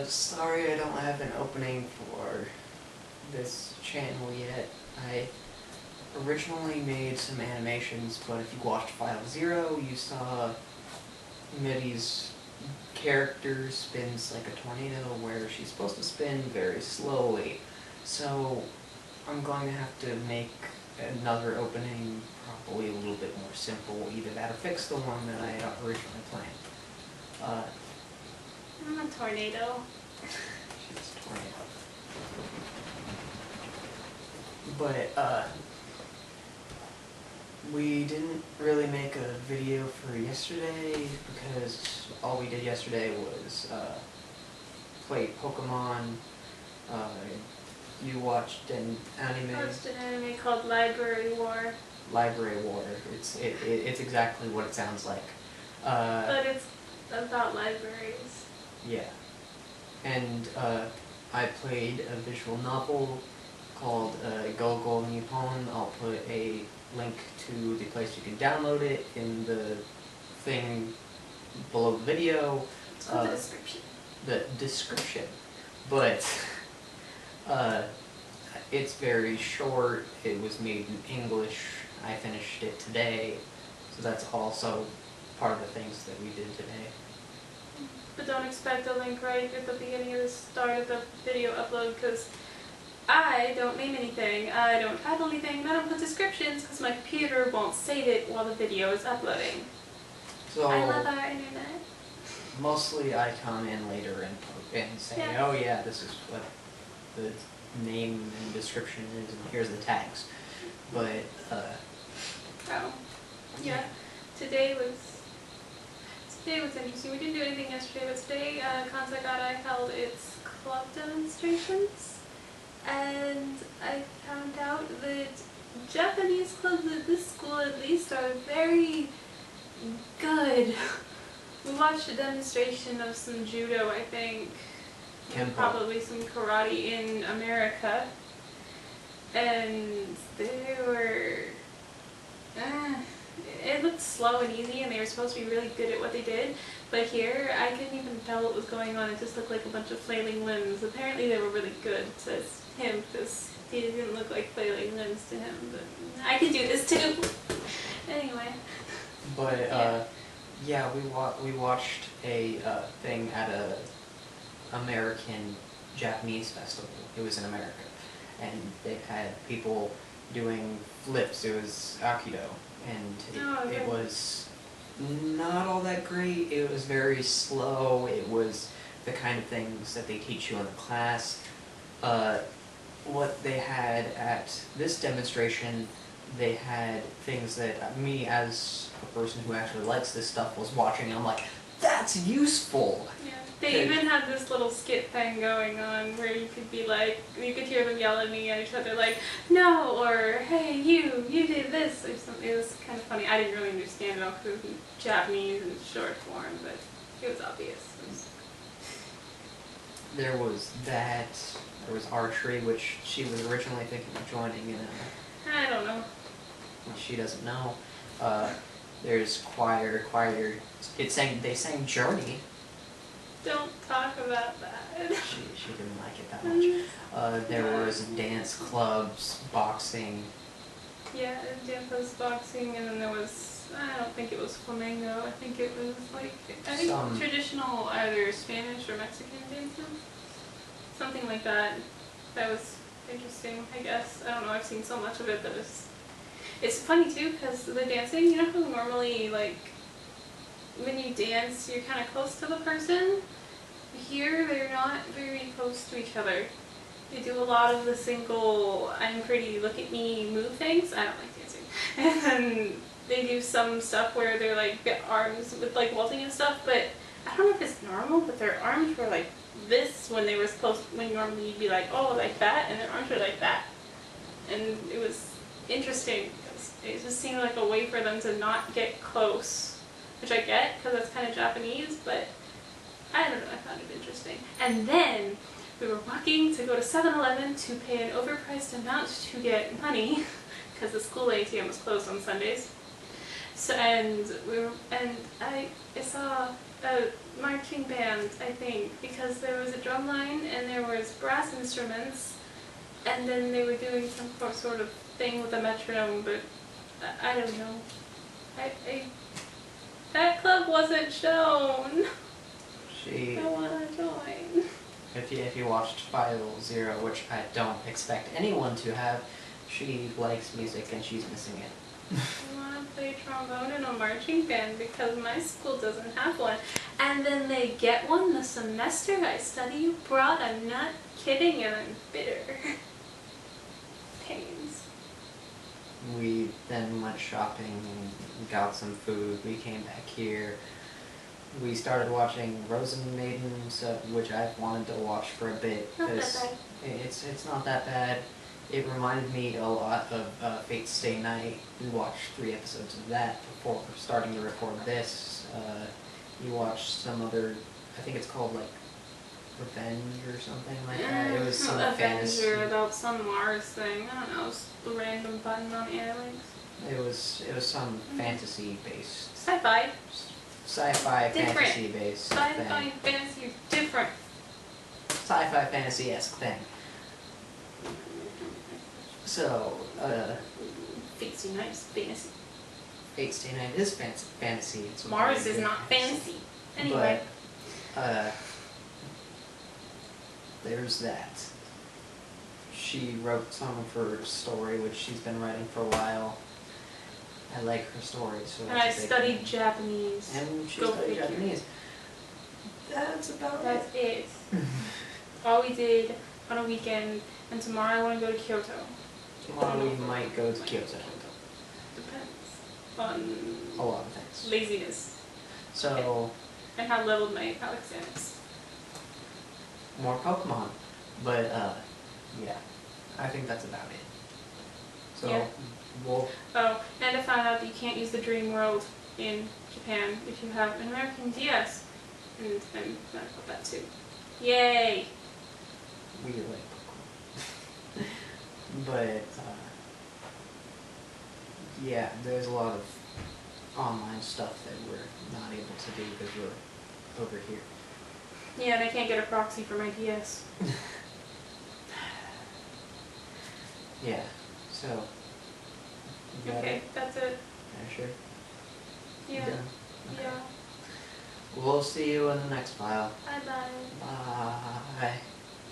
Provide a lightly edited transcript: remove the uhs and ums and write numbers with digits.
Sorry I don't have an opening for this channel yet. I originally made some animations, but if you watched File 0, you saw Middy's character spins like a tornado where she's supposed to spin very slowly. So I'm going to have to make another opening probably a little bit more simple, either that or fix the one that I had originally planned. I'm a tornado. She's a tornado. But, we didn't really make a video for yesterday because all we did yesterday was, play Pokemon. You watched an anime. I watched an anime called Library War. Library War. It's exactly what it sounds like. But it's about libraries. Yeah. And I played a visual novel called Go Go Nippon. I'll put a link to the place you can download it in the thing below the video. It's called the description. The description. But it's very short. It was made in English. I finished it today. So that's also part of the things that we did today. But don't expect a link right at the beginning of the start of the video upload, because I don't name anything, I don't title anything, and I don't put descriptions because my computer won't save it while the video is uploading. So I love our internet. mostly I come in later and say, Yes. Oh yeah, this is what the name and description is, and here's the tags. But Oh, yeah. Today was interesting. We didn't do anything yesterday, but today Kansagara held its club demonstrations, and I found out that Japanese clubs at this school at least are very good. We watched a demonstration of some judo, I think, and probably some karate in America, and they were it looked slow and easy, and they were supposed to be really good at what they did, but here I couldn't even tell what was going on. It just looked like a bunch of flailing limbs. Apparently they were really good, says him, because he didn't look like flailing limbs to him, but I can do this too. Anyway. But yeah, we watched a thing at a American Japanese festival. It was in America, and they had people doing flips. It was Aikido, and it was not all that great. It was very slow. It was the kind of things that they teach you in the class. What they had at this demonstration, they had things that me, as a person who actually likes this stuff, was watching, and I'm like, that's useful! Yeah. They even had this little skit thing going on where you could be like, you could hear them yelling at each other like, no, or hey, you did this, or something. It was kind of funny. I didn't really understand it all because it was in Japanese and short form, but it was obvious. There was that. There was archery, which she was originally thinking of joining, and I don't know. She doesn't know. There's choir. They sang Journey. Don't talk about that. She didn't like it that much. There was dance clubs, boxing. Yeah, dance clubs, boxing, and then there was, I don't think it was flamenco. I think it was like, I think traditional either Spanish or Mexican dancing. Something like that. That was interesting, I guess. I don't know, I've seen so much of it that it's funny too, because the dancing, you know how normally, like, when you dance, you're kind of close to the person? Here, they're not very close to each other. They do a lot of the single, I'm pretty, look at me, move things. I don't like dancing. And then they do some stuff where they're like, get arms with like vaulting and stuff, but I don't know if it's normal, but their arms were like this when they were supposed, when normally you'd be like, oh, like that, and their arms were like that. And it was interesting, because it just seemed like a way for them to not get close, which I get, because that's kind of Japanese, but I don't know, I found it interesting. And then we were walking to go to 7-Eleven to pay an overpriced amount to get money, because the school ATM was closed on Sundays. So, I saw a marching band, I think, because there was a drum line and there was brass instruments, and then they were doing some sort of thing with a metronome, but I don't know. That club wasn't shown. I wanna join. If you watched File Zero, which I don't expect anyone to have, she likes music and she's missing it. I wanna play trombone in a marching band because my school doesn't have one. And then they get one the semester I study abroad. I'm not kidding, and I'm bitter. Pains. We then went shopping and got some food. We came back here. We started watching Rosen Maiden, which I've wanted to watch for a bit because it's not that bad. It reminded me a lot of Fate's Stay Night. We watched 3 episodes of that before starting to record this. You watched some other, I think it's called like Revenge or something like that. It was some fantasy about some Mars thing. I don't know. It's a random button on Airlinks. It was some fantasy based. SciFi. Sci-fi fantasy based Sci-fi fantasy is different. Sci-fi fantasy-esque thing. So, Fate's Stay Night is fantasy. Fate's Stay Night is fantasy. It's Mars is not fantasy. Anyway. But, there's that. She wrote some of her story, which she's been writing for a while. I like her stories. So and I studied Japanese. And she studied Japanese. That's about it. That's it. All we did on a weekend, and tomorrow I want to go to Kyoto. Tomorrow we might go to Kyoto. Depends on a lot of things. Laziness. So. And how leveled my calisthenics. More Pokemon. But, yeah. I think that's about it. So, yeah. We'll... Oh, and I found out that you can't use the Dream World in Japan if you have an American DS. And I'm mad about that too. Yay! We like Pokemon. But, yeah, there's a lot of online stuff that we're not able to do because we're over here. Yeah, and I can't get a proxy for my DS. Yeah, so... Okay, that's it. Yeah, sure? Yeah. Okay. Yeah. We'll see you in the next file. Bye-bye. Bye.